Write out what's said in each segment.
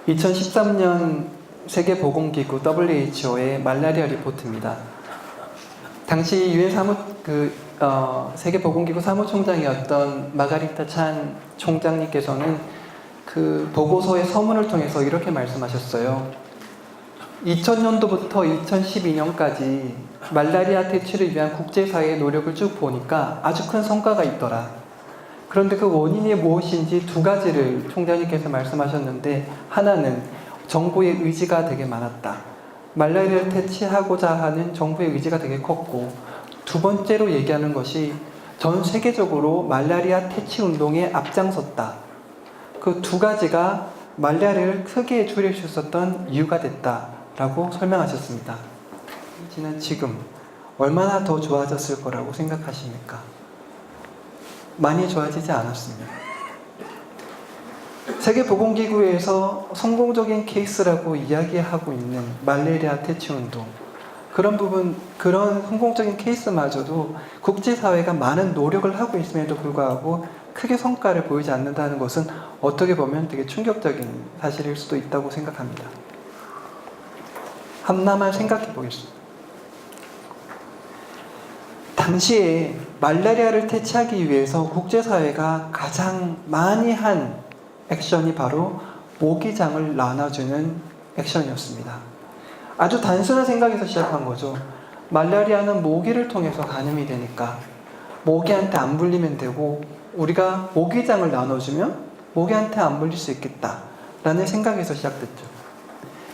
2013년 세계보건기구 WHO의 말라리아 리포트입니다. 당시 유엔 세계보건기구 사무총장이었던 마가리타 찬 총장님께서는 그 보고서의 서문을 통해서 이렇게 말씀하셨어요. 2000년도부터 2012년까지 말라리아 퇴치를 위한 국제사회의 노력을 쭉 보니까 아주 큰 성과가 있더라. 그런데 그 원인이 무엇인지 두 가지를 총장님께서 말씀하셨는데, 하나는 정부의 의지가 되게 많았다. 말라리아를 퇴치하고자 하는 정부의 의지가 되게 컸고, 두 번째로 얘기하는 것이 전 세계적으로 말라리아 퇴치 운동에 앞장섰다. 그 두 가지가 말라리아를 크게 줄일 수 있었던 이유가 됐다라고 설명하셨습니다. 지금 얼마나 더 좋아졌을 거라고 생각하십니까? 많이 좋아지지 않았습니다. 세계보건기구에서 성공적인 케이스라고 이야기하고 있는 말라리아 퇴치 운동, 그런 성공적인 케이스마저도 국제사회가 많은 노력을 하고 있음에도 불구하고 크게 성과를 보이지 않는다는 것은 어떻게 보면 되게 충격적인 사실일 수도 있다고 생각합니다. 하나만 생각해 보겠습니다. 당시에 말라리아를 퇴치하기 위해서 국제사회가 가장 많이 한 액션이 바로 모기장을 나눠주는 액션이었습니다. 아주 단순한 생각에서 시작한 거죠. 말라리아는 모기를 통해서 감염이 되니까 모기한테 안 물리면 되고, 우리가 모기장을 나눠주면 모기한테 안 물릴 수 있겠다 라는 생각에서 시작됐죠.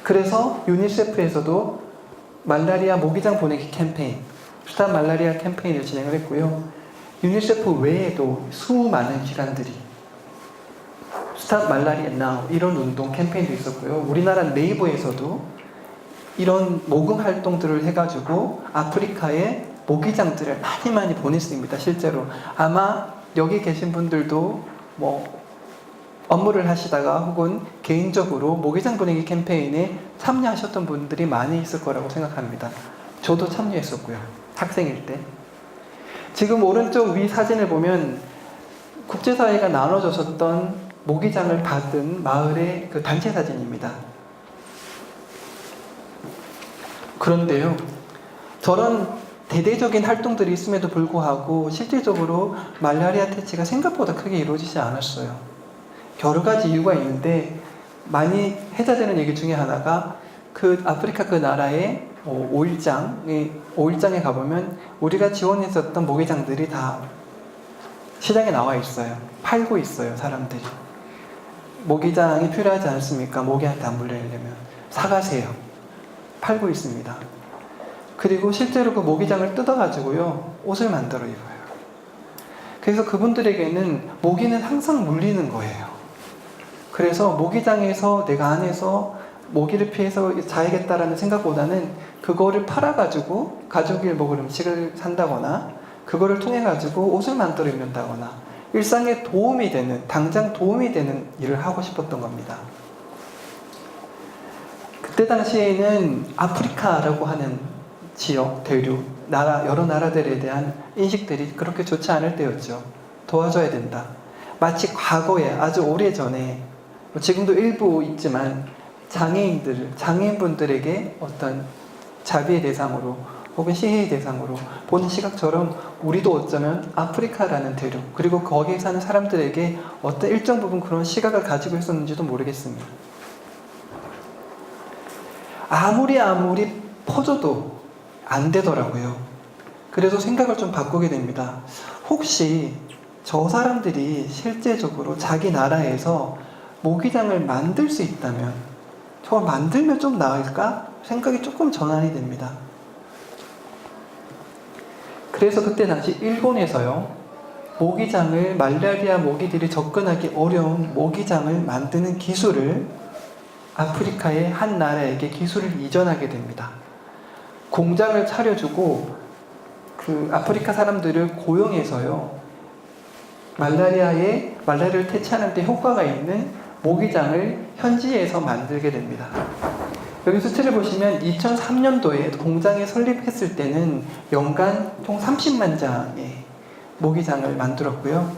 그래서 유니세프에서도 말라리아 모기장 보내기 캠페인, 스탑 말라리아 캠페인을 진행을 했고요. 유니세프 외에도 수많은 기관들이 스탑 말라리아 나우 이런 운동 캠페인도 있었고요. 우리나라 네이버에서도 이런 모금 활동들을 해가지고 아프리카에 모기장들을 많이 보냈습니다. 실제로 아마 여기 계신 분들도 업무를 하시다가 혹은 개인적으로 모기장 보내기 캠페인에 참여하셨던 분들이 많이 있을 거라고 생각합니다. 저도 참여했었고요. 학생일 때. 지금 오른쪽 위 사진을 보면 국제사회가 나눠줬었던 모기장을 받은 마을의 그 단체 사진입니다. 그런데요, 저런 대대적인 활동들이 있음에도 불구하고 실질적으로 말라리아 퇴치가 생각보다 크게 이루어지지 않았어요. 여러 가지 이유가 있는데, 많이 해자되는 얘기 중에 하나가 그 아프리카 그 나라의 오일장에 가보면 우리가 지원했었던 모기장들이 다 시장에 나와 있어요. 팔고 있어요, 사람들이. 모기장이 필요하지 않습니까? 모기한테 안 물리려면 사가세요. 팔고 있습니다. 그리고 실제로 그 모기장을 뜯어가지고요, 옷을 만들어 입어요. 그래서 그분들에게는 모기는 항상 물리는 거예요. 그래서 모기장에서 내가 안에서 모기를 피해서 자야겠다라는 생각보다는 그거를 팔아가지고 가족이 먹을 음식을 산다거나 그거를 통해가지고 옷을 만들어 입는다거나 일상에 도움이 되는, 당장 도움이 되는 일을 하고 싶었던 겁니다. 그때 당시에는 아프리카라고 하는 지역, 대륙, 여러 나라들에 대한 인식들이 그렇게 좋지 않을 때였죠. 도와줘야 된다. 마치 과거에 아주 오래전에, 지금도 일부 있지만 장애인분들에게 어떤 자비의 대상으로 혹은 시혜의 대상으로 보는 시각처럼 우리도 어쩌면 아프리카라는 대륙, 그리고 거기에 사는 사람들에게 어떤 일정 부분 그런 시각을 가지고 있었는지도 모르겠습니다. 아무리 퍼줘도 안 되더라고요. 그래서 생각을 좀 바꾸게 됩니다. 혹시 저 사람들이 실제적으로 자기 나라에서 모기장을 만들 수 있다면 저걸 만들면 좀 나을까? 생각이 조금 전환이 됩니다. 그래서 그때 당시 일본에서요, 모기장을, 말라리아 모기들이 접근하기 어려운 모기장을 만드는 기술을 아프리카의 한 나라에게 기술을 이전하게 됩니다. 공장을 차려주고 그 아프리카 사람들을 고용해서요, 말라리아를 퇴치하는 데 효과가 있는 모기장을 현지에서 만들게 됩니다. 여기 수치를 보시면 2003년도에 공장이 설립했을 때는 연간 총 30만 장의 모기장을 만들었고요.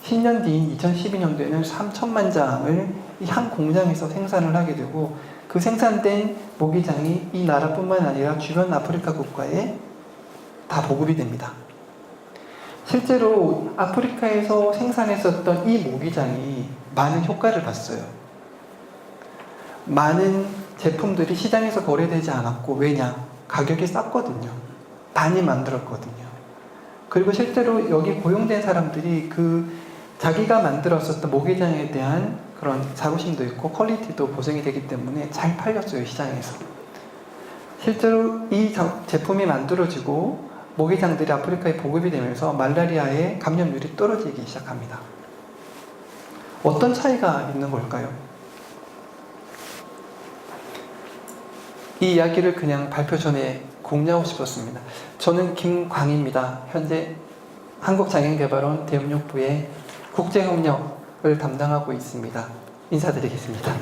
10년 뒤인 2012년도에는 3천만 장을 이 한 공장에서 생산을 하게 되고 그 생산된 모기장이 이 나라뿐만 아니라 주변 아프리카 국가에 다 보급이 됩니다. 실제로 아프리카에서 생산했었던 이 모기장이 많은 효과를 봤어요. 많은 제품들이 시장에서 거래되지 않았고, 왜냐? 가격이 쌌거든요. 많이 만들었거든요. 그리고 실제로 여기 고용된 사람들이 자기가 만들었었던 모기장에 대한 그런 자부심도 있고 퀄리티도 보장이 되기 때문에 잘 팔렸어요, 시장에서. 실제로 이 제품이 만들어지고 모기장들이 아프리카에 보급이 되면서 말라리아의 감염률이 떨어지기 시작합니다. 어떤 차이가 있는 걸까요? 이 이야기를 그냥 발표 전에 공유하고 싶었습니다. 저는 김광희입니다. 현재 한국장애인개발원 대응용부의 국제협력을 담당하고 있습니다. 인사드리겠습니다.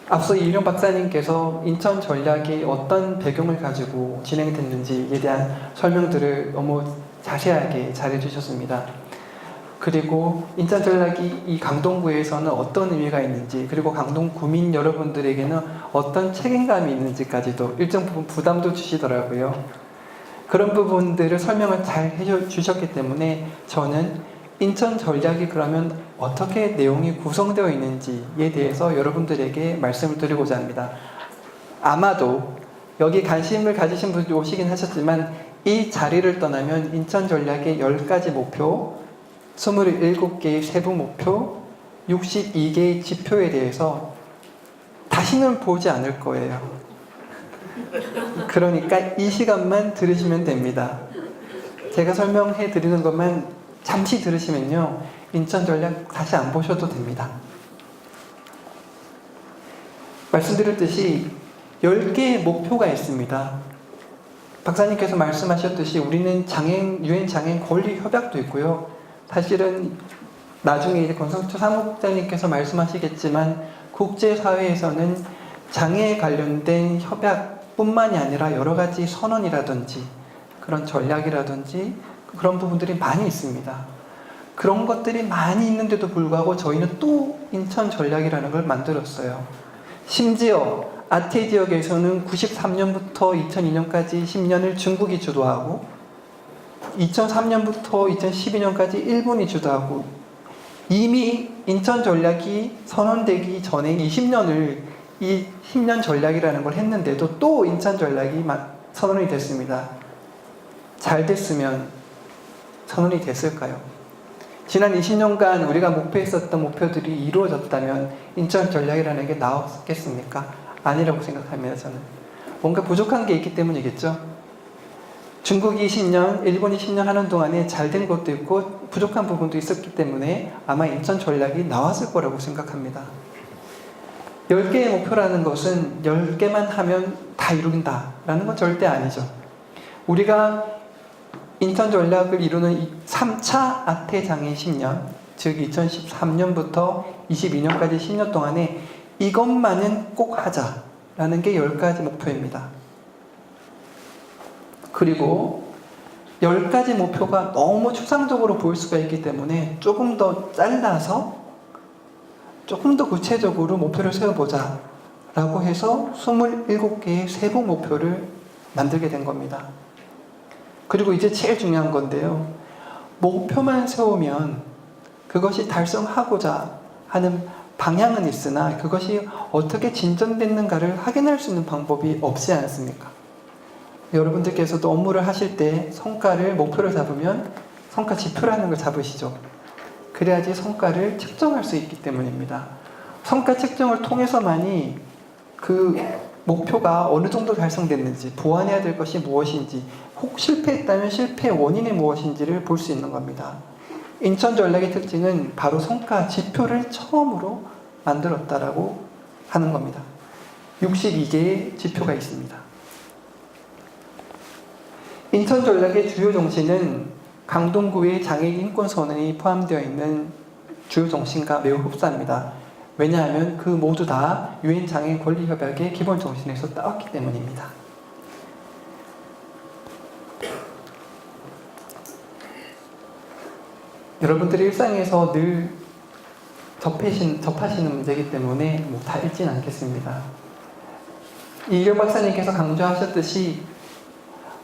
앞서 이윤영 박사님께서 인천 전략이 어떤 배경을 가지고 진행됐는지에 대한 설명들을 너무 자세하게 잘해주셨습니다. 그리고 인천 전략이 이 강동구에서는 어떤 의미가 있는지, 그리고 강동 구민 여러분들에게는 어떤 책임감이 있는지까지도 일정 부분 부담도 주시더라고요. 그런 부분들을 설명을 잘 해주셨기 때문에 저는 인천 전략이 그러면 어떻게 내용이 구성되어 있는지에 대해서 여러분들에게 말씀을 드리고자 합니다. 아마도 여기 관심을 가지신 분들이 오시긴 하셨지만 이 자리를 떠나면 인천 전략의 10가지 목표, 27개의 세부 목표, 62개의 지표에 대해서 다시는 보지 않을 거예요. 그러니까 이 시간만 들으시면 됩니다. 제가 설명해 드리는 것만 잠시 들으시면요, 인천 전략 다시 안 보셔도 됩니다. 말씀드렸듯이 10개의 목표가 있습니다. 박사님께서 말씀하셨듯이 우리는 유엔 장애인 권리 협약도 있고요. 사실은 나중에 이제 권성철 사무국장님께서 말씀하시겠지만 국제사회에서는 장애에 관련된 협약뿐만이 아니라 여러 가지 선언이라든지 그런 전략이라든지 그런 부분들이 많이 있습니다. 그런 것들이 많이 있는데도 불구하고 저희는 또 인천 전략이라는 걸 만들었어요. 심지어 아태 지역에서는 93년부터 2002년까지 10년을 중국이 주도하고 2003년부터 2012년까지 일본이 주도하고 이미 인천 전략이 선언되기 전에 20년을 이 10년 전략이라는 걸 했는데도 또 인천 전략이 선언이 됐습니다. 잘 됐으면 선언이 됐을까요? 지난 20년간 우리가 목표했었던 목표들이 이루어졌다면 인천 전략이라는 게 나왔겠습니까? 아니라고 생각합니다. 저는 뭔가 부족한 게 있기 때문이겠죠. 중국이 10년, 일본이 10년 하는 동안에 잘 된 것도 있고 부족한 부분도 있었기 때문에 아마 인천 전략이 나왔을 거라고 생각합니다. 10개의 목표라는 것은 10개만 하면 다 이룬다라는 건 절대 아니죠. 우리가 인천 전략을 이루는 3차 아태 장애인 10년, 즉 2013년부터 22년까지 10년 동안에 이것만은 꼭 하자라는 게 10가지 목표입니다. 그리고 10가지 목표가 너무 추상적으로 보일 수가 있기 때문에 조금 더 잘라서 조금 더 구체적으로 목표를 세워보자 라고 해서 27개의 세부 목표를 만들게 된 겁니다. 그리고 이제 제일 중요한 건데요. 목표만 세우면 그것이 달성하고자 하는 방향은 있으나 그것이 어떻게 진전됐는가를 확인할 수 있는 방법이 없지 않습니까? 여러분들께서도 업무를 하실 때 성과를, 목표를 잡으면 성과 지표라는 걸 잡으시죠. 그래야지 성과를 측정할 수 있기 때문입니다. 성과 측정을 통해서만이 그 목표가 어느 정도 달성됐는지, 보완해야 될 것이 무엇인지, 혹 실패했다면 실패의 원인이 무엇인지를 볼 수 있는 겁니다. 인천 전략의 특징은 바로 성과 지표를 처음으로 만들었다라고 하는 겁니다. 62개의 지표가 있습니다. 인천 전략의 주요 정신은 강동구의 장애인 인권 선언이 포함되어 있는 주요 정신과 매우 흡사합니다. 왜냐하면 그 모두 다 유엔 장애인 권리 협약의 기본 정신에서 따왔기 때문입니다. 여러분들이 일상에서 늘 접하시는 문제이기 때문에 다 읽지는 않겠습니다. 이경 박사님께서 강조하셨듯이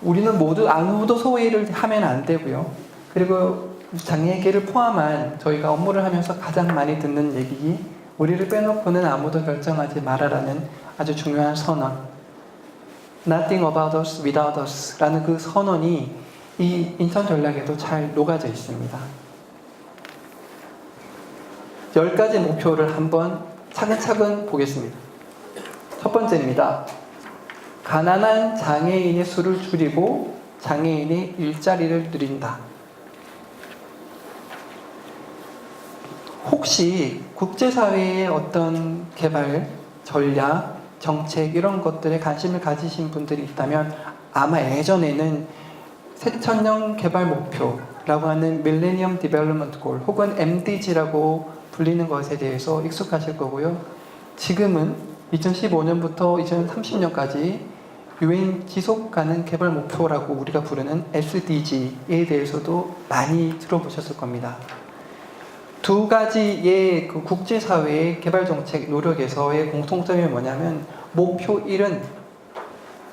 우리는 모두 아무도 소외를 하면 안 되고요. 그리고 장애계를 포함한 저희가 업무를 하면서 가장 많이 듣는 얘기, 우리를 빼놓고는 아무도 결정하지 말아라는 아주 중요한 선언, Nothing about us without us 라는 그 선언이 이 인천 전략에도 잘 녹아져 있습니다. 10가지 목표를 한번 차근차근 보겠습니다. 첫 번째입니다. 가난한 장애인의 수를 줄이고 장애인의 일자리를 늘린다. 혹시 국제사회의 어떤 개발, 전략, 정책 이런 것들에 관심을 가지신 분들이 있다면 아마 예전에는 새천년 개발 목표라고 하는 밀레니엄 디벨롭먼트 골 혹은 MDG라고 불리는 것에 대해서 익숙하실 거고요. 지금은 2015년부터 2030년까지 유엔 지속가능 개발 목표라고 우리가 부르는 SDG에 대해서도 많이 들어보셨을 겁니다. 두 가지의 그 국제사회의 개발정책 노력에서의 공통점이 뭐냐면 목표 1은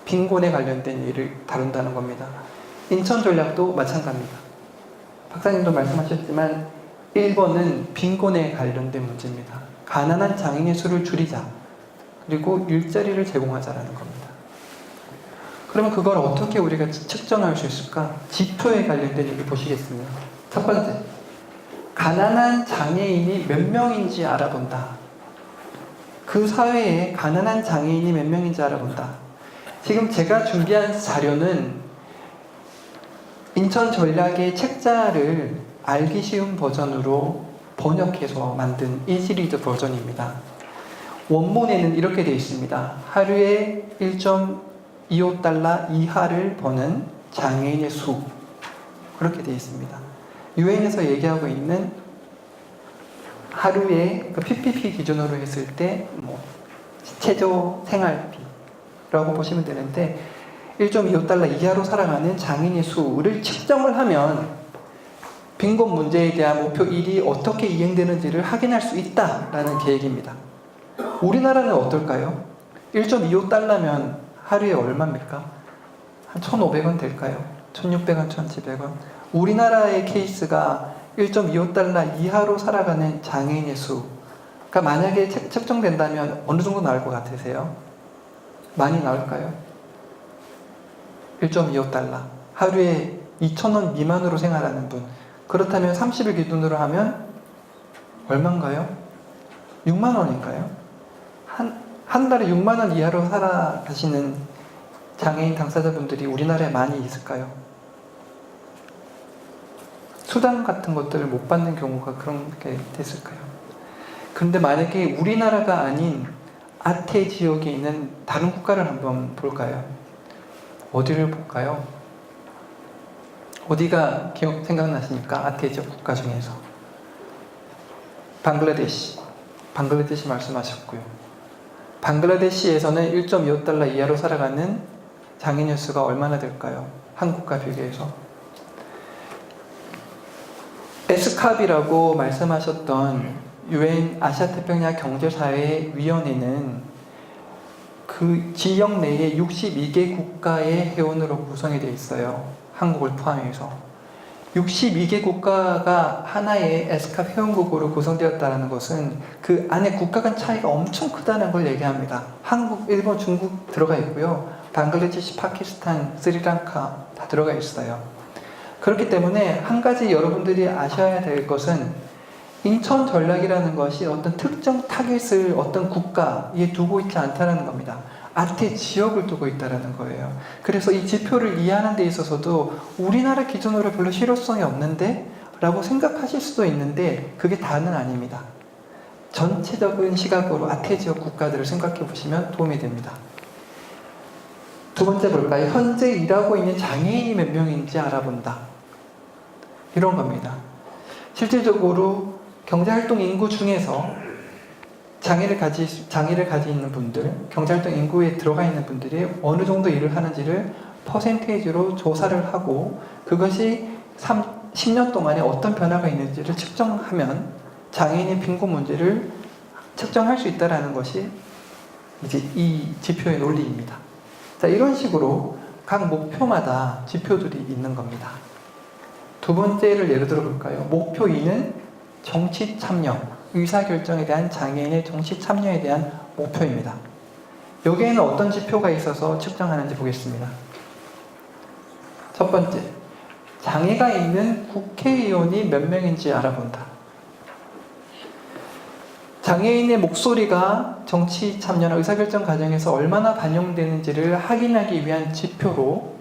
빈곤에 관련된 일을 다룬다는 겁니다. 인천전략도 마찬가지입니다. 박사님도 말씀하셨지만 1번은 빈곤에 관련된 문제입니다. 가난한 장애인의 수를 줄이자. 그리고 일자리를 제공하자라는 겁니다. 그러면 그걸 어떻게 우리가 측정할 수 있을까? 지표에 관련된 얘기 보시겠습니다. 첫 번째, 가난한 장애인이 몇 명인지 알아본다. 그 사회에 가난한 장애인이 몇 명인지 알아본다. 지금 제가 준비한 자료는 인천 전략의 책자를 알기 쉬운 버전으로 번역해서 만든 이지리드 버전입니다. 원문에는 이렇게 되어 있습니다. 하루에 1.25달러 이하를 버는 장애인의 수. 그렇게 되어 있습니다. 유엔에서 얘기하고 있는 하루에 그 PPP 기준으로 했을 때 최저 생활비라고 보시면 되는데 1.25달러 이하로 살아가는 장애인의 수를 측정을 하면 빈곤 문제에 대한 목표 1이 어떻게 이행되는지를 확인할 수 있다라는 계획입니다. 우리나라는 어떨까요? 1.25달러면 하루에 얼마입니까? 한 1,500원 될까요? 1,600원, 1,700원? 우리나라의 케이스가 1.25달러 이하로 살아가는 장애인의 수가 만약에 책정된다면 어느 정도 나올 것 같으세요? 많이 나올까요? 1.25달러. 하루에 2,000원 미만으로 생활하는 분. 그렇다면 30일 기준으로 하면 얼마인가요? 6만 원인가요? 한 달에 6만 원 이하로 살아가시는 장애인 당사자분들이 우리나라에 많이 있을까요? 수당 같은 것들을 못 받는 경우가 그런 게 됐을까요? 그런데 만약에 우리나라가 아닌 아태 지역에 있는 다른 국가를 한번 볼까요? 어디를 볼까요? 어디가 생각나십니까? 아태 지역 국가 중에서. 방글라데시 말씀하셨고요. 방글라데시에서는 1.25달러 이하로 살아가는 장애인 수가 얼마나 될까요? 한국과 비교해서. 에스캅이라고 말씀하셨던 유엔 아시아태평양 경제사회위원회는 그 지역 내에 62개 국가의 회원으로 구성이 되어 있어요. 한국을 포함해서. 62개 국가가 하나의 에스캅 회원국으로 구성되었다는 것은 그 안에 국가 간 차이가 엄청 크다는 걸 얘기합니다. 한국, 일본, 중국 들어가 있고요. 방글라데시, 파키스탄, 스리랑카 다 들어가 있어요. 그렇기 때문에 한 가지 여러분들이 아셔야 될 것은 인천 전략이라는 것이 어떤 특정 타겟을 어떤 국가에 두고 있지 않다는 겁니다. 아태 지역을 두고 있다는 거예요. 그래서 이 지표를 이해하는 데 있어서도 우리나라 기준으로 별로 실효성이 없는데 라고 생각하실 수도 있는데 그게 다는 아닙니다. 전체적인 시각으로 아태 지역 국가들을 생각해 보시면 도움이 됩니다. 두 번째 볼까요? 현재 일하고 있는 장애인이 몇 명인지 알아본다. 이런 겁니다. 실질적으로 경제활동 인구 중에서 장애를 가지고 있는 분들, 경제활동 인구에 들어가 있는 분들이 어느 정도 일을 하는지를 퍼센테이지로 조사를 하고 그것이 10년 동안에 어떤 변화가 있는지를 측정하면 장애인의 빈곤 문제를 측정할 수 있다는 것이 이제 이 지표의 논리입니다. 자, 이런 식으로 각 목표마다 지표들이 있는 겁니다. 두 번째를 예를 들어 볼까요? 목표 2는 정치 참여, 의사결정에 대한 장애인의 정치 참여에 대한 목표입니다. 여기에는 어떤 지표가 있어서 측정하는지 보겠습니다. 첫 번째, 장애가 있는 국회의원이 몇 명인지 알아본다. 장애인의 목소리가 정치 참여나 의사결정 과정에서 얼마나 반영되는지를 확인하기 위한 지표로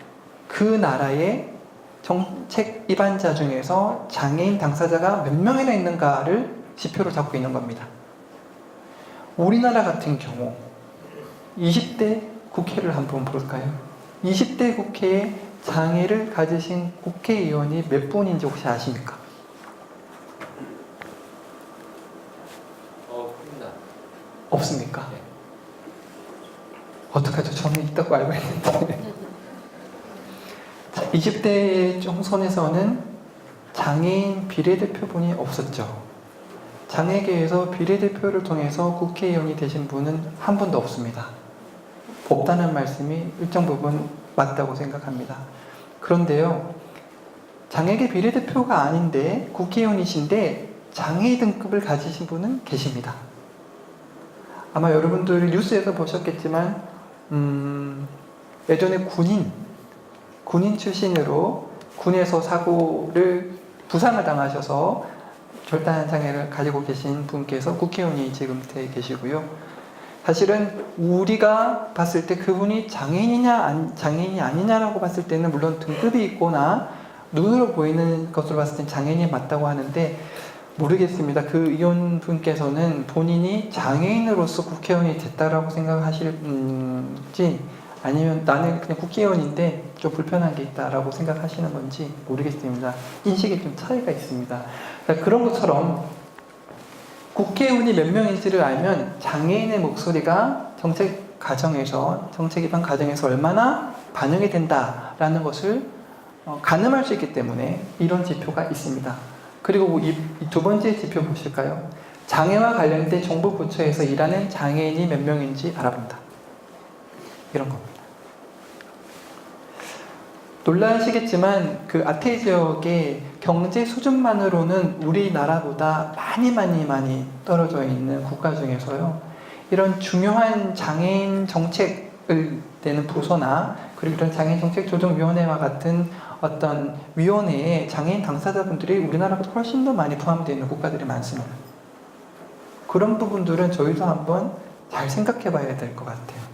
그 나라의 정책 입안자 중에서 장애인 당사자가 몇 명이나 있는가를 지표로 잡고 있는 겁니다. 우리나라 같은 경우 20대 국회를 한번 볼까요? 20대 국회에 장애를 가지신 국회의원이 몇 분인지 혹시 아십니까? 없습니까? 네. 어떡하죠? 저는 있다고 알고 있는데 20대 총선에서는 장애인 비례대표분이 없었죠. 장애계에서 비례대표를 통해서 국회의원이 되신 분은 한 분도 없습니다. 없다는 말씀이 일정 부분 맞다고 생각합니다. 그런데요, 장애계 비례대표가 아닌데 국회의원이신데 장애 등급을 가지신 분은 계십니다. 아마 여러분들 뉴스에서 보셨겠지만 예전에 군인 출신으로 군에서 부상을 당하셔서 절단 장애를 가지고 계신 분께서 국회의원이 지금 돼 계시고요. 사실은 우리가 봤을 때 그분이 장애인이 아니냐라고 봤을 때는 물론 등급이 있거나 눈으로 보이는 것으로 봤을 땐 장애인이 맞다고 하는데 모르겠습니다. 그 의원분께서는 본인이 장애인으로서 국회의원이 됐다라고 생각하실지 아니면 나는 그냥 국회의원인데 좀 불편한 게 있다라고 생각하시는 건지 모르겠습니다. 인식에 좀 차이가 있습니다. 그런 것처럼 국회의원이 몇 명인지를 알면 장애인의 목소리가 정책 입안 과정에서 얼마나 반영이 된다라는 것을 가늠할 수 있기 때문에 이런 지표가 있습니다. 그리고 이 두 번째 지표 보실까요? 장애와 관련된 정부 부처에서 일하는 장애인이 몇 명인지 알아본다. 이런 겁니다. 놀라시겠지만 그 아태 지역의 경제 수준만으로는 우리나라보다 많이 떨어져 있는 국가 중에서요, 이런 중요한 장애인 정책을 내는 부서나 그리고 이런 장애인 정책 조정위원회와 같은 어떤 위원회에 장애인 당사자분들이 우리나라보다 훨씬 더 많이 포함되어 있는 국가들이 많습니다. 그런 부분들은 저희도 한번 잘 생각해 봐야 될 것 같아요.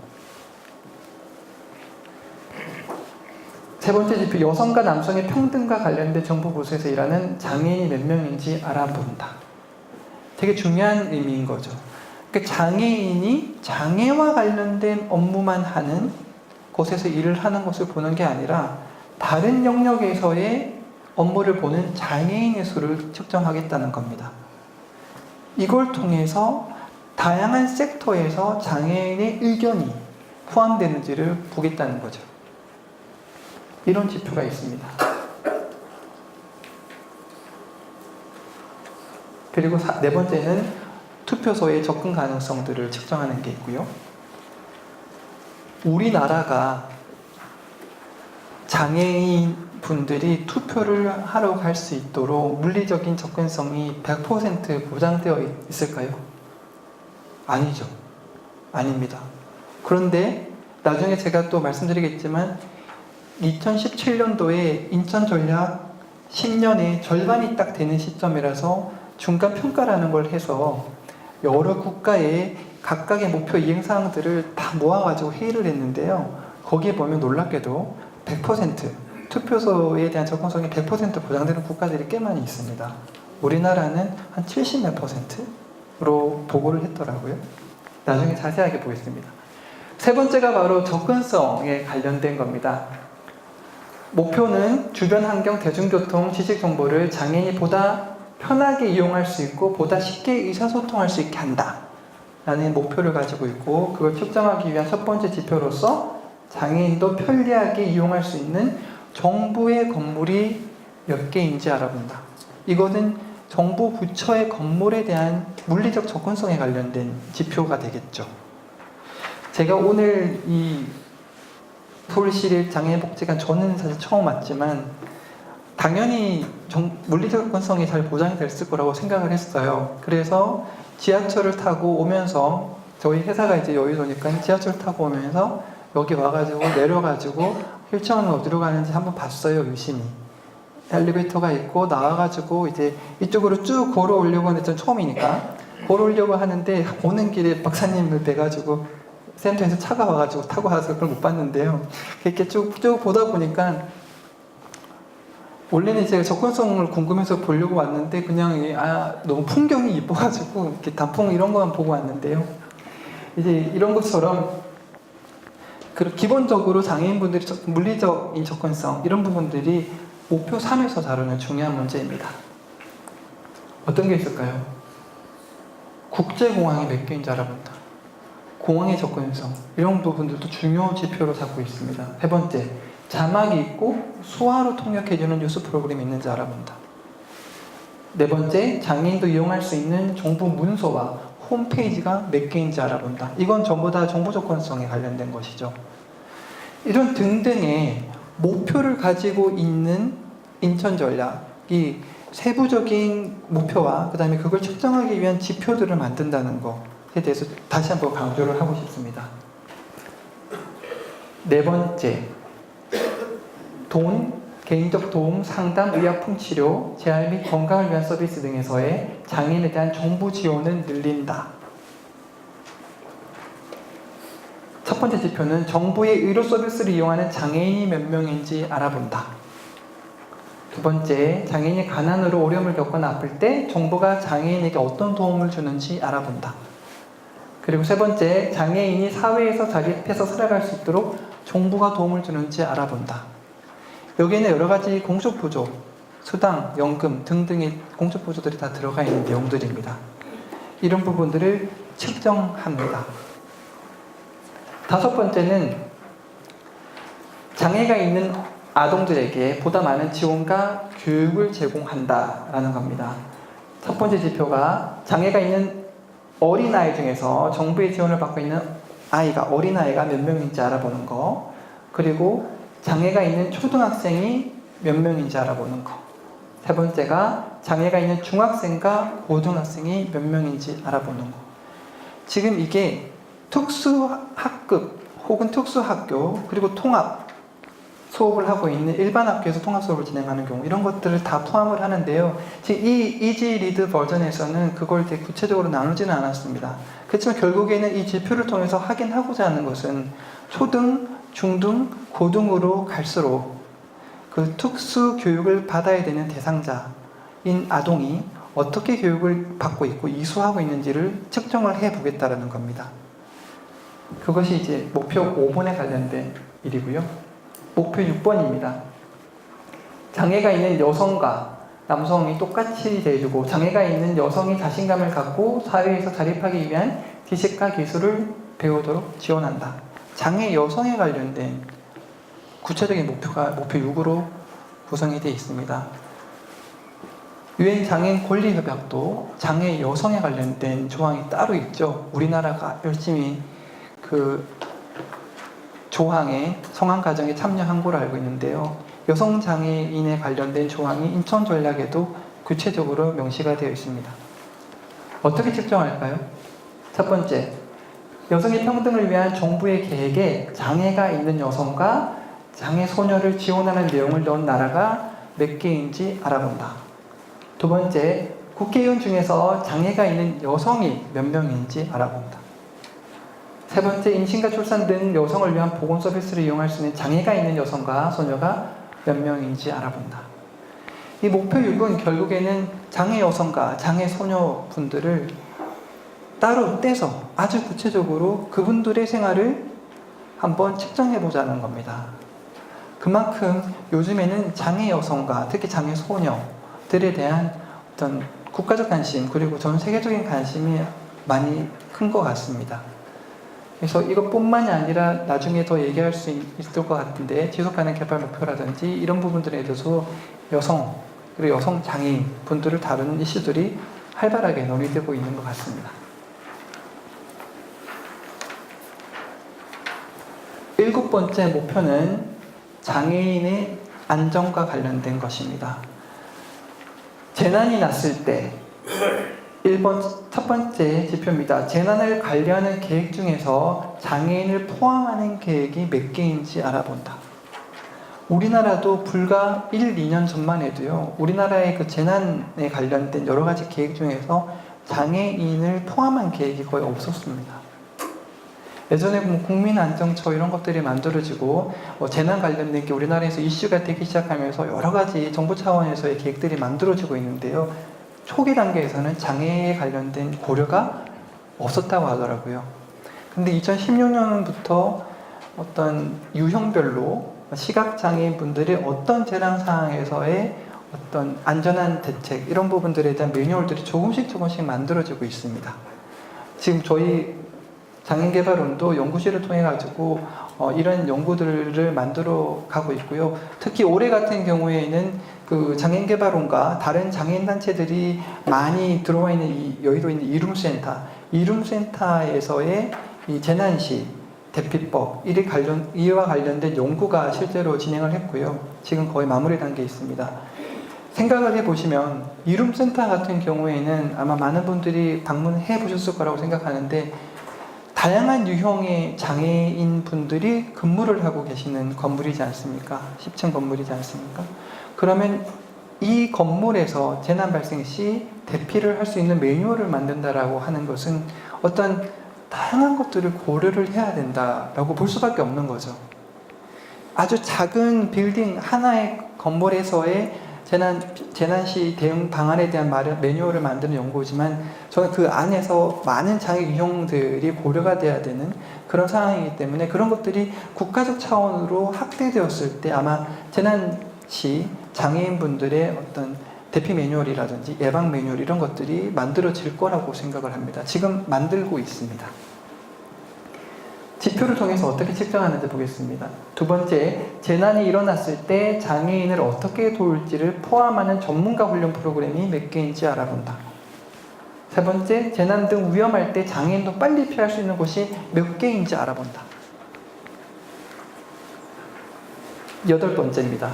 세 번째 지표, 여성과 남성의 평등과 관련된 정부 부서에서 일하는 장애인이 몇 명인지 알아본다. 되게 중요한 의미인 거죠. 그러니까 장애인이 장애와 관련된 업무만 하는 곳에서 일을 하는 것을 보는 게 아니라 다른 영역에서의 업무를 보는 장애인의 수를 측정하겠다는 겁니다. 이걸 통해서 다양한 섹터에서 장애인의 의견이 포함되는지를 보겠다는 거죠. 이런 지표가 있습니다. 그리고 네 번째는 투표소의 접근 가능성들을 측정하는 게 있고요. 우리나라가 장애인 분들이 투표를 하러 갈 수 있도록 물리적인 접근성이 100% 보장되어 있을까요? 아니죠. 아닙니다. 그런데 나중에 제가 또 말씀드리겠지만 2017년도에 인천전략 10년의 절반이 딱 되는 시점이라서 중간평가라는 걸 해서 여러 국가의 각각의 목표 이행사항들을 다 모아가지고 회의를 했는데요. 거기에 보면 놀랍게도 100% 투표소에 대한 접근성이 100% 보장되는 국가들이 꽤 많이 있습니다. 우리나라는 한 70몇 %로 보고를 했더라고요. 나중에 자세하게 보겠습니다. 세 번째가 바로 접근성에 관련된 겁니다. 목표는 주변 환경, 대중교통, 지식 정보를 장애인이 보다 편하게 이용할 수 있고 보다 쉽게 의사소통할 수 있게 한다 라는 목표를 가지고 있고, 그걸 측정하기 위한 첫 번째 지표로서 장애인도 편리하게 이용할 수 있는 정부의 건물이 몇 개인지 알아본다. 이거는 정부 부처의 건물에 대한 물리적 접근성에 관련된 지표가 되겠죠. 제가 오늘 이 서울시립 장애인복지관 저는 사실 처음 왔지만 당연히 물리적 접근성이 잘 보장이 됐을 거라고 생각을 했어요. 그래서 지하철을 타고 오면서 저희 회사가 이제 여의도니까 지하철 타고 오면서 여기 와가지고 내려가지고 휠체어는 어디로 가는지 한번 봤어요. 유심히. 엘리베이터가 있고 나와가지고 이제 이쪽으로 쭉 걸어오려고 하는데 전 처음이니까 걸어오려고 하는데 오는 길에 박사님을 뵈가지고 센터에서 차가 와가지고 타고 와서 그걸 못 봤는데요. 이렇게 쭉 보다 보니까 원래는 제가 접근성을 궁금해서 보려고 왔는데 그냥 너무 풍경이 이뻐가지고 이렇게 단풍 이런 것만 보고 왔는데요. 이제 이런 것처럼 기본적으로 장애인분들이 물리적인 접근성 이런 부분들이 목표 3에서 다루는 중요한 문제입니다. 어떤 게 있을까요? 국제공항이 몇 개인지 알아본다. 공항의 접근성 이런 부분들도 중요 지표로 잡고 있습니다. 세 번째, 자막이 있고 수화로 통역해주는 뉴스 프로그램이 있는지 알아본다. 네 번째, 장애인도 이용할 수 있는 정부 문서와 홈페이지가 몇 개인지 알아본다. 이건 전부 다 정보 접근성에 관련된 것이죠. 이런 등등의 목표를 가지고 있는 인천 전략이 세부적인 목표와 그 다음에 그걸 측정하기 위한 지표들을 만든다는 것에 대해서 다시 한번 강조를 하고 싶습니다. 네 번째, 돈, 개인적 도움, 상담, 의약품 치료, 재활 및 건강을 위한 서비스 등에서의 장애인에 대한 정부 지원을 늘린다. 첫 번째 지표는 정부의 의료 서비스를 이용하는 장애인이 몇 명인지 알아본다. 두 번째, 장애인이 가난으로 어려움을 겪거나 아플 때 정부가 장애인에게 어떤 도움을 주는지 알아본다. 그리고 세 번째, 장애인이 사회에서 자립해서 살아갈 수 있도록 정부가 도움을 주는지 알아본다. 여기에는 여러 가지 공적보조, 수당, 연금 등등의 공적보조들이 다 들어가 있는 내용들입니다. 이런 부분들을 측정합니다. 다섯 번째는 장애가 있는 아동들에게 보다 많은 지원과 교육을 제공한다라는 겁니다. 첫 번째 지표가 장애가 있는 어린아이 중에서 정부의 지원을 받고 있는 어린아이가 몇 명인지 알아보는 거, 그리고 장애가 있는 초등학생이 몇 명인지 알아보는 거. 세 번째가 장애가 있는 중학생과 고등학생이 몇 명인지 알아보는 거. 지금 이게 특수학급 혹은 특수학교 그리고 통합 수업을 하고 있는 일반 학교에서 통합 수업을 진행하는 경우 이런 것들을 다 포함을 하는데요. 지금 이 이지 리드 버전에서는 그걸 되게 구체적으로 나누지는 않았습니다. 그렇지만 결국에는 이 지표를 통해서 확인하고자 하는 것은 초등, 중등, 고등으로 갈수록 그 특수 교육을 받아야 되는 대상자인 아동이 어떻게 교육을 받고 있고 이수하고 있는지를 측정을 해보겠다는 겁니다. 그것이 이제 목표 5번에 관련된 일이고요. 목표 6번입니다. 장애가 있는 여성과 남성이 똑같이 대해주고 장애가 있는 여성이 자신감을 갖고 사회에서 자립하기 위한 지식과 기술을 배우도록 지원한다. 장애 여성에 관련된 구체적인 목표가 목표 6으로 구성이 되어 있습니다. 유엔 장애인 권리협약도 장애 여성에 관련된 조항이 따로 있죠. 우리나라가 열심히 그 조항에 성한 가정에 참여한 걸로 알고 있는데요. 여성 장애인에 관련된 조항이 인천 전략에도 구체적으로 명시가 되어 있습니다. 어떻게 측정할까요? 첫 번째, 여성의 평등을 위한 정부의 계획에 장애가 있는 여성과 장애 소녀를 지원하는 내용을 넣은 나라가 몇 개인지 알아본다. 두 번째, 국회의원 중에서 장애가 있는 여성이 몇 명인지 알아본다. 세 번째, 임신과 출산 등 여성을 위한 보건 서비스를 이용할 수 있는 장애가 있는 여성과 소녀가 몇 명인지 알아본다. 이 목표 6은 결국에는 장애 여성과 장애 소녀분들을 따로 떼서 아주 구체적으로 그분들의 생활을 한번 측정해보자는 겁니다. 그만큼 요즘에는 장애 여성과 특히 장애 소녀들에 대한 어떤 국가적 관심 그리고 전 세계적인 관심이 많이 큰 것 같습니다. 그래서 이것뿐만이 아니라 나중에 더 얘기할 수 있을 것 같은데 지속가능 개발 목표라든지 이런 부분들에 대해서 여성 그리고 여성 장애인 분들을 다루는 이슈들이 활발하게 논의되고 있는 것 같습니다. 7번째 목표는 장애인의 안전과 관련된 것입니다. 재난이 났을 때 첫 번째 지표입니다. 재난을 관리하는 계획 중에서 장애인을 포함하는 계획이 몇 개인지 알아본다. 우리나라도 불과 1, 2년 전만 해도요, 우리나라의 그 재난에 관련된 여러 가지 계획 중에서 장애인을 포함한 계획이 거의 없었습니다. 예전에 국민안정처 이런 것들이 만들어지고 재난 관련된 게 우리나라에서 이슈가 되기 시작하면서 여러 가지 정부 차원에서의 계획들이 만들어지고 있는데요. 초기 단계에서는 장애에 관련된 고려가 없었다고 하더라고요. 근데 2016년부터 어떤 유형별로 시각장애인 분들이 어떤 재난 상황에서의 어떤 안전한 대책 이런 부분들에 대한 매뉴얼들이 조금씩 만들어지고 있습니다. 지금 저희 장애인개발원도 연구실을 통해 가지고 이런 연구들을 만들어 가고 있고요. 특히 올해 같은 경우에는 그 장애인개발원과 다른 장애인 단체들이 많이 들어와 있는 이 여의도에 있는 이룸센터에서의 이 재난시 대피법 이와 관련된 연구가 실제로 진행을 했고요. 지금 거의 마무리 단계에 있습니다. 생각을 해보시면 이룸센터 같은 경우에는 아마 많은 분들이 방문해 보셨을 거라고 생각하는데 다양한 유형의 장애인 분들이 근무를 하고 계시는 건물이지 않습니까? 10층 건물이지 않습니까? 그러면 이 건물에서 재난 발생 시 대피를 할 수 있는 매뉴얼을 만든다라고 하는 것은 어떤 다양한 것들을 고려를 해야 된다라고 볼 수밖에 없는 거죠. 아주 작은 빌딩 하나의 건물에서의 재난시 대응 방안에 대한 매뉴얼을 만드는 연구지만 저는 그 안에서 많은 장애 유형들이 고려가 돼야 되는 그런 상황이기 때문에 그런 것들이 국가적 차원으로 확대되었을 때 아마 재난시 장애인분들의 어떤 대피 매뉴얼이라든지 예방 매뉴얼 이런 것들이 만들어질 거라고 생각을 합니다. 지금 만들고 있습니다. 지표를 통해서 어떻게 측정하는지 보겠습니다. 두 번째, 재난이 일어났을 때 장애인을 어떻게 도울지를 포함하는 전문가 훈련 프로그램이 몇 개인지 알아본다. 세 번째, 재난 등 위험할 때 장애인도 빨리 피할 수 있는 곳이 몇 개인지 알아본다. 8번째입니다.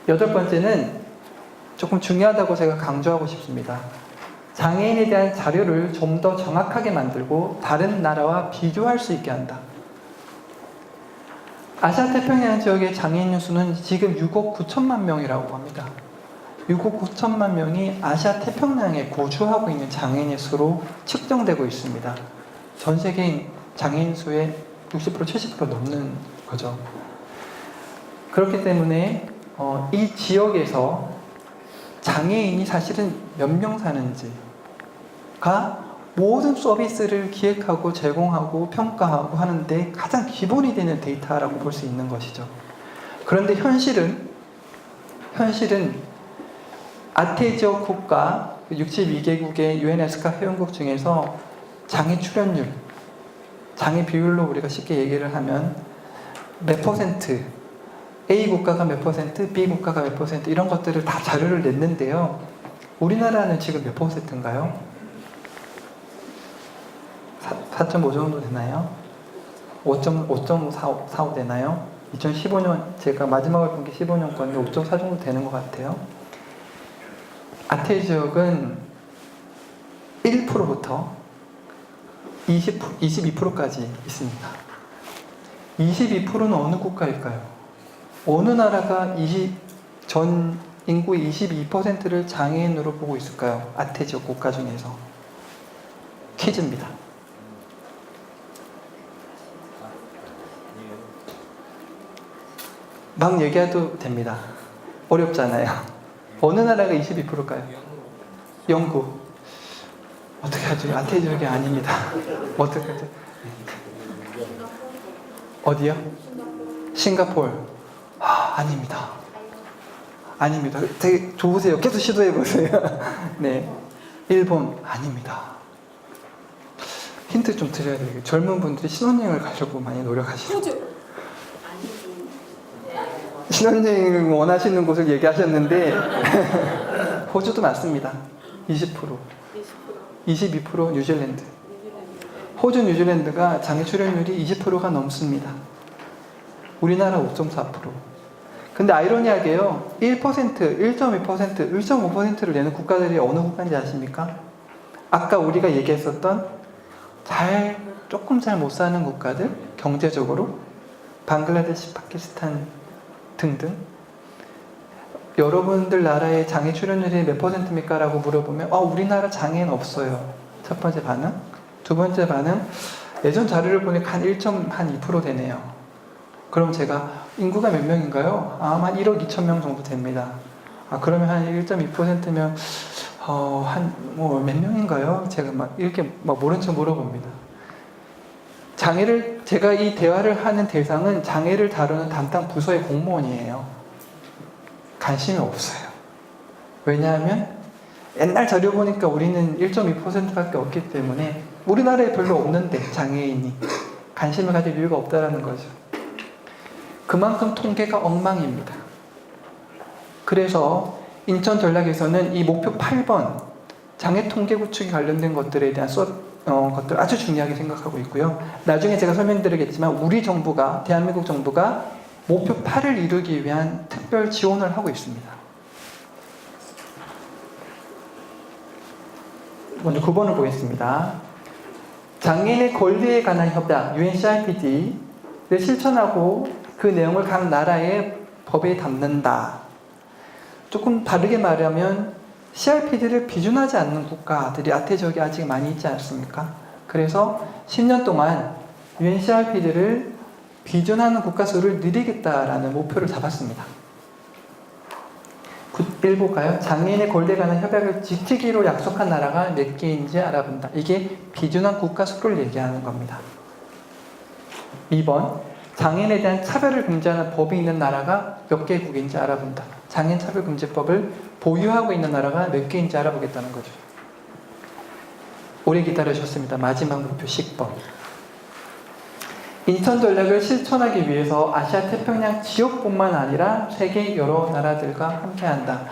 8번째는 조금 중요하다고 제가 강조하고 싶습니다. 장애인에 대한 자료를 좀 더 정확하게 만들고 다른 나라와 비교할 수 있게 한다. 아시아 태평양 지역의 장애인 수는 지금 6억 9천만 명이라고 합니다. 6억 9천만 명이 아시아 태평양에 거주하고 있는 장애인의 수로 측정되고 있습니다. 전 세계 장애인 수의 60% 70% 넘는 거죠. 그렇기 때문에 이 지역에서 장애인이 사실은 몇 명 사는지가 모든 서비스를 기획하고 제공하고 평가하고 하는데 가장 기본이 되는 데이터라고 볼 수 있는 것이죠. 그런데 현실은 아태 지역 국가 62개국의 유엔에스카 회원국 중에서 장애 출연율, 장애 비율로 우리가 쉽게 얘기를 하면 몇 퍼센트, A 국가가 몇 퍼센트, B 국가가 몇 퍼센트 이런 것들을 다 자료를 냈는데요. 우리나라는 지금 몇 퍼센트인가요? 4.5 정도 되나요? 5.45 되나요? 2015년 제가 마지막으로 본 게 15년 건데 5.4 정도 되는 것 같아요. 아태 지역은 1%부터 22%까지 있습니다. 22%는 어느 국가일까요? 어느 나라가 전 인구의 22%를 장애인으로 보고 있을까요? 아태 지역 국가 중에서. 퀴즈입니다. 막 얘기해도 됩니다. 어렵잖아요. 어느 나라가 22%일까요? 영국. 어떻게 하죠? 아태 지역이 아닙니다. 어떻게 하죠? 어디요? 싱가포르. 아닙니다. 아닙니다. 되게 좋으세요. 계속 시도해보세요. 네. 일본. 아닙니다. 힌트 좀 드려야 돼요. 젊은 분들이 신혼여행을 가려고 많이 노력하시죠. 호주. 신혼여행을 원하시는 곳을 얘기하셨는데 호주도 맞습니다. 20%, 22% 뉴질랜드. 호주, 뉴질랜드가 장애 출연율이 20%가 넘습니다. 우리나라 5.4%. 근데 아이러니하게요, 1%, 1.2%, 1.5%를 내는 국가들이 어느 국가인지 아십니까? 아까 우리가 얘기했었던 조금 잘 못 사는 국가들, 경제적으로 방글라데시, 파키스탄 등등. 여러분들 나라의 장애 출연율이 몇 %입니까? 라고 물어보면 우리나라 장애는 없어요. 첫 번째 반응. 두 번째 반응, 예전 자료를 보니까 한 1.2% 되네요. 그럼 제가 인구가 몇 명인가요? 한 1억 2천 명 정도 됩니다. 그러면 한 1.2%면 한 몇 명인가요? 제가 이렇게 모른 척 물어봅니다. 제가 이 대화를 하는 대상은 장애를 다루는 담당 부서의 공무원이에요. 관심이 없어요. 왜냐하면 옛날 자료 보니까 우리는 1.2%밖에 없기 때문에 우리나라에 별로 없는데 장애인이 관심을 가질 이유가 없다는 거죠. 그만큼 통계가 엉망입니다. 그래서 인천 전략에서는 이 목표 8번 장애 통계 구축에 관련된 것들에 대한 것들 아주 중요하게 생각하고 있고요. 나중에 제가 설명드리겠지만 우리 정부가, 대한민국 정부가 목표 8을 이루기 위한 특별 지원을 하고 있습니다. 먼저 9번을 보겠습니다. 장애인의 권리에 관한 협약 UNCRPD를 실천하고 그 내용을 각 나라의 법에 담는다. 조금 다르게 말하면 CRPD를 비준하지 않는 국가들이 아태 지역에 아직 많이 있지 않습니까? 그래서 10년 동안 UNCRPD를 비준하는 국가 수를 늘리겠다라는 목표를 잡았습니다. 1 볼까요? 장애인의 권리에 관한 협약을 지키기로 약속한 나라가 몇 개인지 알아본다. 이게 비준한 국가 수를 얘기하는 겁니다. 2번, 장애인에 대한 차별을 금지하는 법이 있는 나라가 몇 개국인지 알아본다. 장애인 차별금지법을 보유하고 있는 나라가 몇 개인지 알아보겠다는 거죠. 오래 기다려주셨습니다. 마지막 목표 10번. 인천 전략을 실천하기 위해서 아시아 태평양 지역뿐만 아니라 세계 여러 나라들과 함께한다.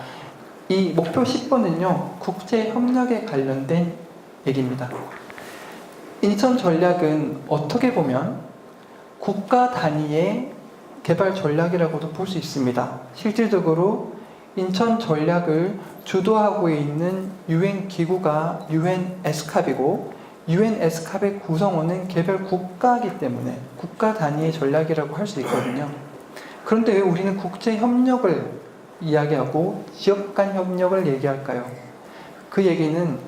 이 목표 10번은요, 국제 협력에 관련된 얘기입니다. 인천 전략은 어떻게 보면 국가 단위의 개발 전략이라고도 볼 수 있습니다. 실질적으로 인천 전략을 주도하고 있는 UN 기구가 UNESCAP이고 UNESCAP의 구성원은 개별 국가이기 때문에 국가 단위의 전략이라고 할 수 있거든요. 그런데 왜 우리는 국제 협력을 이야기하고 지역 간 협력을 얘기할까요? 그 얘기는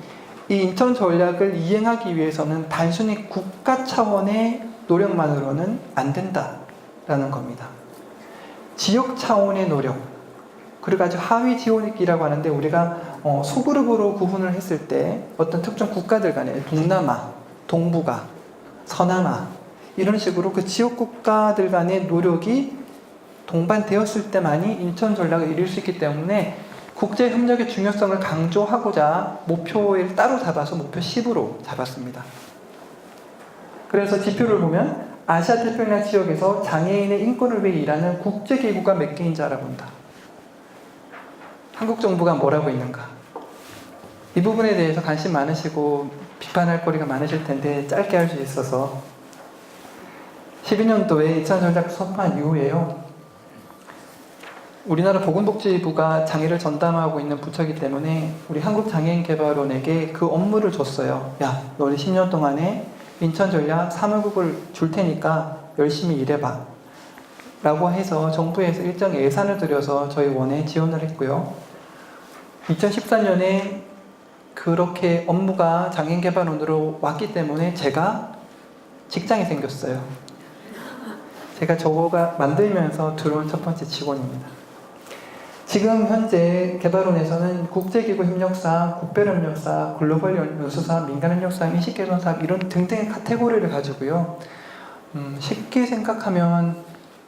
이 인천 전략을 이행하기 위해서는 단순히 국가 차원의 노력만으로는 안 된다라는 겁니다. 지역 차원의 노력, 그리고 아주 하위 지원이라고 하는데 우리가 소그룹으로 구분을 했을 때 어떤 특정 국가들 간에 동남아, 동북아, 서남아 이런 식으로 그 지역 국가들 간의 노력이 동반되었을 때만이 인천 전략을 이룰 수 있기 때문에 국제 협력의 중요성을 강조하고자 목표를 따로 잡아서 목표 10으로 잡았습니다. 그래서 지표를 보면 아시아 태평양 지역에서 장애인의 인권을 위해 일하는 국제기구가 몇 개인지 알아본다. 한국 정부가 뭐라고 있는가? 이 부분에 대해서 관심 많으시고 비판할 거리가 많으실 텐데 짧게 할 수 있어서 12년도에 인천 전략 선포한 이후에요. 우리나라 보건복지부가 장애를 전담하고 있는 부처이기 때문에 우리 한국장애인개발원에게 그 업무를 줬어요. 야, 너희 10년 동안에 인천 전략 사무국을 줄 테니까 열심히 일해봐. 라고 해서 정부에서 일정의 예산을 들여서 저희 원에 지원을 했고요. 2014년에 그렇게 업무가 장애인개발원으로 왔기 때문에 제가 직장이 생겼어요. 제가 저거가 만들면서 들어온 첫 번째 직원입니다. 지금 현재 개발원에서는 국제기구 협력사, 국별협력사, 글로벌 연수사, 민간협력사, 인식개선사 이런 등등의 카테고리를 가지고요. 쉽게 생각하면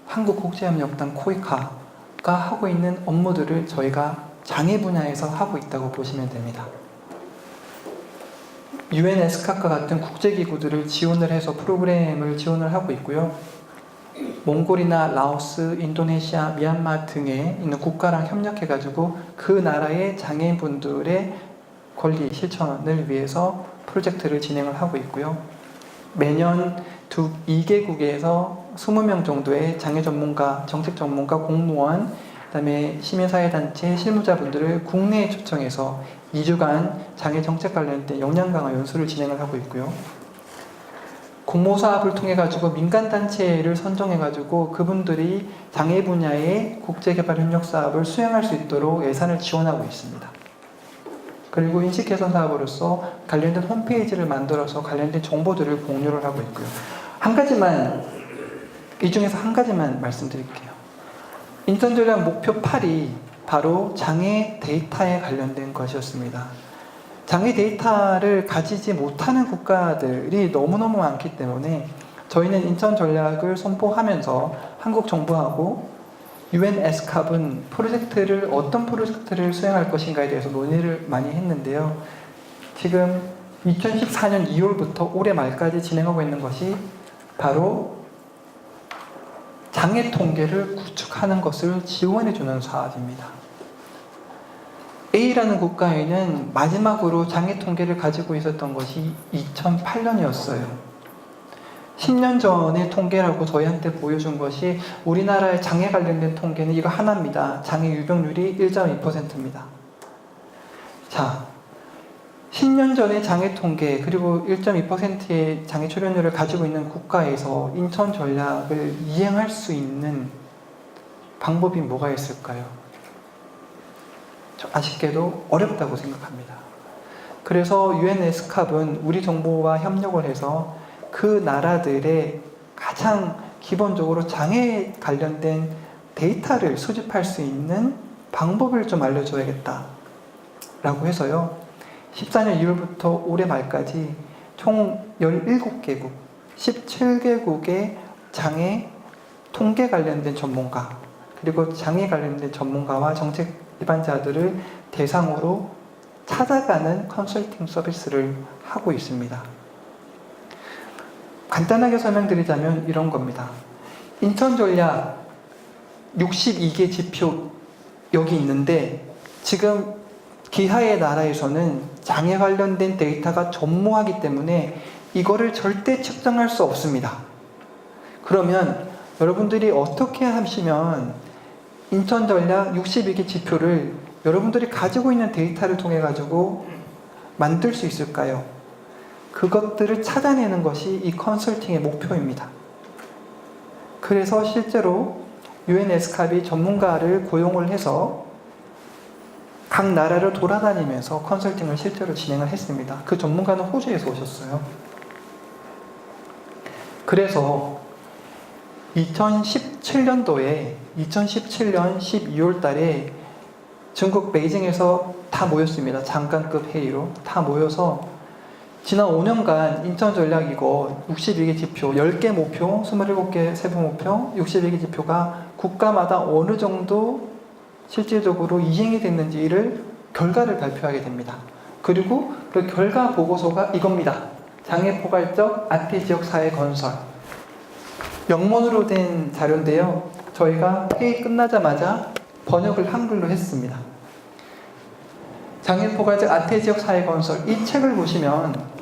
한국국제협력단 코이카가 하고 있는 업무들을 저희가 장애 분야에서 하고 있다고 보시면 됩니다. UN 에스카과 같은 국제기구들을 지원을 해서 프로그램을 지원을 하고 있고요. 몽골이나 라오스, 인도네시아, 미얀마 등에 있는 국가랑 협력해가지고 그 나라의 장애인분들의 권리 실천을 위해서 프로젝트를 진행을 하고 있고요. 매년 2개국에서 20명 정도의 장애 전문가, 정책 전문가, 공무원, 그다음에 시민사회단체, 실무자분들을 국내에 초청해서 2주간 장애 정책 관련된 역량 강화 연수를 진행을 하고 있고요. 공모사업을 통해 가지고 민간단체를 선정해 가지고 그분들이 장애 분야의 국제개발 협력 사업을 수행할 수 있도록 예산을 지원하고 있습니다. 그리고 인식 개선 사업으로서 관련된 홈페이지를 만들어서 관련된 정보들을 공유를 하고 있고요. 이 중에서 한 가지만 말씀드릴게요. 인천전략 목표 8이 바로 장애 데이터에 관련된 것이었습니다. 장애 데이터를 가지지 못하는 국가들이 너무너무 많기 때문에 저희는 인천 전략을 선포하면서 한국 정부하고 UN 에스캅은 어떤 프로젝트를 수행할 것인가에 대해서 논의를 많이 했는데요. 지금 2014년 2월부터 올해 말까지 진행하고 있는 것이 바로 장애 통계를 구축하는 것을 지원해주는 사업입니다. A라는 국가에는 마지막으로 장애 통계를 가지고 있었던 것이 2008년이었어요. 10년 전의 통계라고 저희한테 보여준 것이 우리나라의 장애 관련된 통계는 이거 하나입니다. 장애 유병률이 1.2%입니다. 자, 10년 전의 장애 통계 그리고 1.2%의 장애 출연율을 가지고 있는 국가에서 인천 전략을 이행할 수 있는 방법이 뭐가 있을까요? 아쉽게도 어렵다고 생각합니다. 그래서 UN 에스캅은 우리 정부와 협력을 해서 그 나라들의 가장 기본적으로 장애에 관련된 데이터를 수집할 수 있는 방법을 좀 알려줘야겠다 라고 해서요. 14년 2월부터 올해 말까지 총 17개국, 17개국의 장애 통계 관련된 전문가 그리고 장애 관련된 전문가와 정책 기반자들을 대상으로 찾아가는 컨설팅 서비스를 하고 있습니다. 간단하게 설명드리자면 이런 겁니다. 인천전략 62개 지표 여기 있는데 지금 기하의 나라에서는 장애 관련된 데이터가 전무하기 때문에 이거를 절대 측정할 수 없습니다. 그러면 여러분들이 어떻게 하시면 인천전략 62개 지표를 여러분들이 가지고 있는 데이터를 통해 가지고 만들 수 있을까요? 그것들을 찾아내는 것이 이 컨설팅의 목표입니다. 그래서 실제로 UN 에스캅이 전문가를 고용을 해서 각 나라를 돌아다니면서 컨설팅을 실제로 진행을 했습니다. 그 전문가는 호주에서 오셨어요. 그래서 2017년도에 2017년 12월 달에 중국 베이징에서 다 모였습니다. 장관급 회의로 다 모여서 지난 5년간 인천전략 이거 62개 지표, 10개 목표, 27개 세부 목표, 62개 지표가 국가마다 어느 정도 실질적으로 이행이 됐는지를 결과를 발표하게 됩니다. 그리고 그 결과 보고서가 이겁니다. 장애 포괄적 아태지역 사회 건설. 영문으로 된 자료인데요. 저희가 회의 끝나자마자 번역을 한글로 했습니다. 장애 포괄적 아태지역 사회 건설. 이 책을 보시면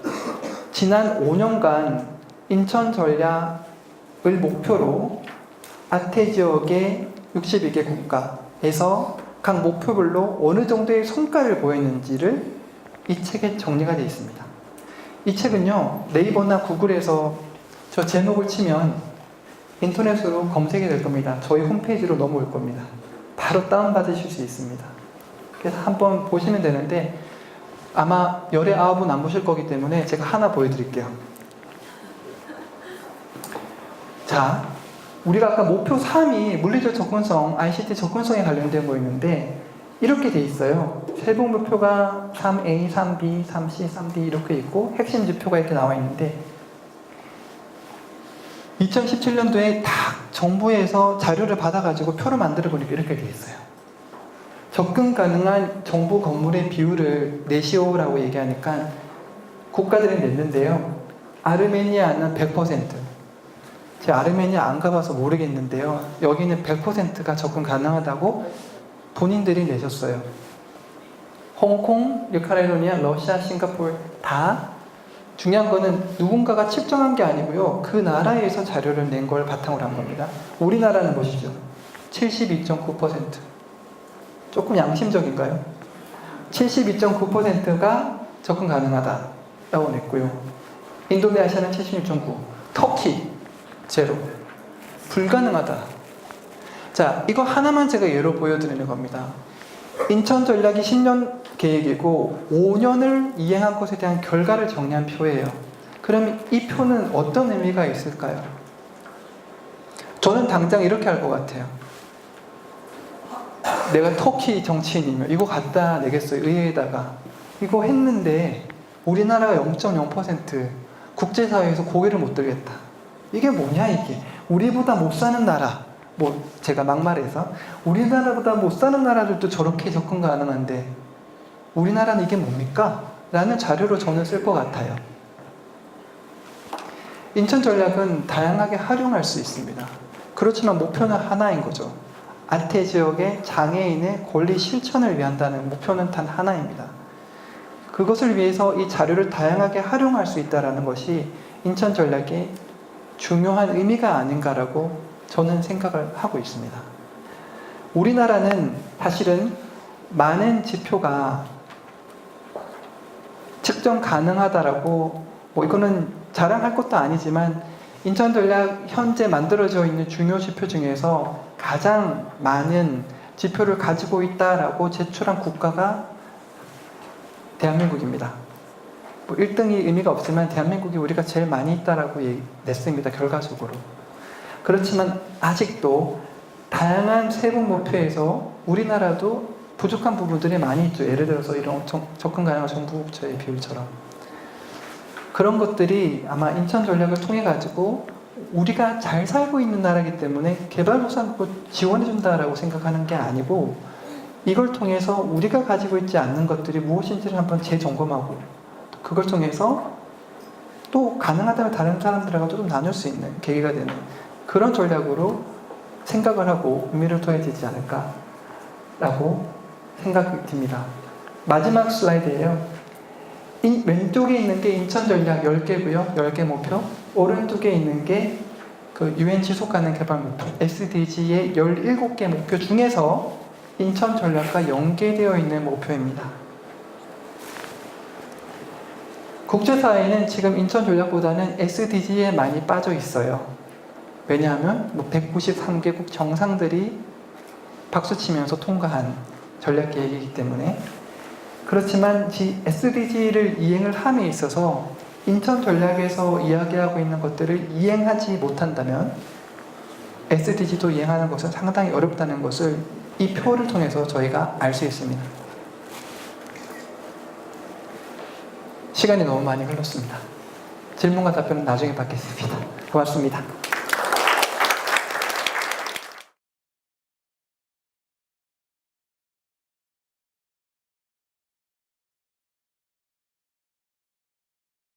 지난 5년간 인천 전략을 목표로 아태지역의 62개 국가에서 각 목표별로 어느 정도의 성과를 보였는지를 이 책에 정리가 되어 있습니다. 이 책은요, 네이버나 구글에서 저 제목을 치면 인터넷으로 검색이 될 겁니다. 저희 홈페이지로 넘어올 겁니다. 바로 다운받으실 수 있습니다. 그래서 한번 보시면 되는데 아마 열의 아홉은 안 보실 거기 때문에 제가 하나 보여드릴게요. 자, 우리가 아까 목표 3이 물리적 접근성, ICT 접근성에 관련된 거였는데 이렇게 돼 있어요. 세부 목표가 3A, 3B, 3C, 3D 이렇게 있고 핵심 지표가 이렇게 나와 있는데 2017년도에 다 정부에서 자료를 받아가지고 표를 만들어 보니까 이렇게 돼 있어요. 접근 가능한 정부 건물의 비율을 내시오라고 얘기하니까 국가들이 냈는데요. 아르메니아는 100%. 제가 아르메니아 안 가봐서 모르겠는데요. 여기는 100%가 접근 가능하다고 본인들이 내셨어요. 홍콩, 뉴칼레도니아, 러시아, 싱가포르 다 중요한 거는 누군가가 측정한 게 아니고요. 그 나라에서 자료를 낸 걸 바탕으로 한 겁니다. 우리나라는 보시죠. 72.9%. 조금 양심적인가요? 72.9%가 접근 가능하다라고 냈고요. 인도네시아는 76.9%. 터키 제로. 불가능하다. 자, 이거 하나만 제가 예로 보여드리는 겁니다. 인천 전략이 10년 계획이고 5년을 이행한 것에 대한 결과를 정리한 표예요. 그럼 이 표는 어떤 의미가 있을까요? 저는 당장 이렇게 할 것 같아요. 내가 터키 정치인이면 이거 갖다 내겠어요. 의회에다가. 이거 했는데 우리나라가 0.0% 국제사회에서 고개를 못 들겠다. 이게 뭐냐 이게. 우리보다 못 사는 나라. 뭐 제가 막말해서 우리나라보다 못 사는 나라들도 저렇게 접근 가능한데 우리나라는 이게 뭡니까? 라는 자료로 저는 쓸 것 같아요. 인천 전략은 다양하게 활용할 수 있습니다. 그렇지만 목표는 하나인 거죠. 아태 지역의 장애인의 권리 실천을 위한다는 목표는 단 하나입니다. 그것을 위해서 이 자료를 다양하게 활용할 수 있다는 것이 인천 전략의 중요한 의미가 아닌가라고 저는 생각을 하고 있습니다. 우리나라는 사실은 많은 지표가 측정 가능하다라고 이거는 자랑할 것도 아니지만 인천 전략 현재 만들어져 있는 중요 지표 중에서 가장 많은 지표를 가지고 있다라고 제출한 국가가 대한민국입니다. 1등이 의미가 없지만 대한민국이 우리가 제일 많이 있다라고 냈습니다. 결과적으로. 그렇지만 아직도 다양한 세부 목표에서 우리나라도 부족한 부분들이 많이 있죠. 예를 들어서 이런 접근 가능한 정부국처의 비율처럼. 그런 것들이 아마 인천 전략을 통해 가지고 우리가 잘 살고 있는 나라이기 때문에 개발도상국을 지원해준다라고 생각하는 게 아니고 이걸 통해서 우리가 가지고 있지 않는 것들이 무엇인지를 한번 재점검하고 그걸 통해서 또 가능하다면 다른 사람들하고도 좀 나눌 수 있는 계기가 되는 그런 전략으로 생각을 하고 의미를 둬야되지 않을까라고 생각이 듭니다. 마지막 슬라이드예요. 왼쪽에 있는 게 인천 전략 10개고요. 10개 목표. 오른쪽에 있는 게 그 UN 지속가능 개발 목표 SDG의 17개 목표 중에서 인천 전략과 연계되어 있는 목표입니다. 국제사회는 지금 인천 전략보다는 SDG에 많이 빠져 있어요. 왜냐하면 193개국 정상들이 박수치면서 통과한 전략 계획이기 때문에. 그렇지만 SDG를 이행을 함에 있어서 인천 전략에서 이야기하고 있는 것들을 이행하지 못한다면 SDG도 이행하는 것은 상당히 어렵다는 것을 이 표를 통해서 저희가 알 수 있습니다. 시간이 너무 많이 흘렀습니다. 질문과 답변은 나중에 받겠습니다. 고맙습니다.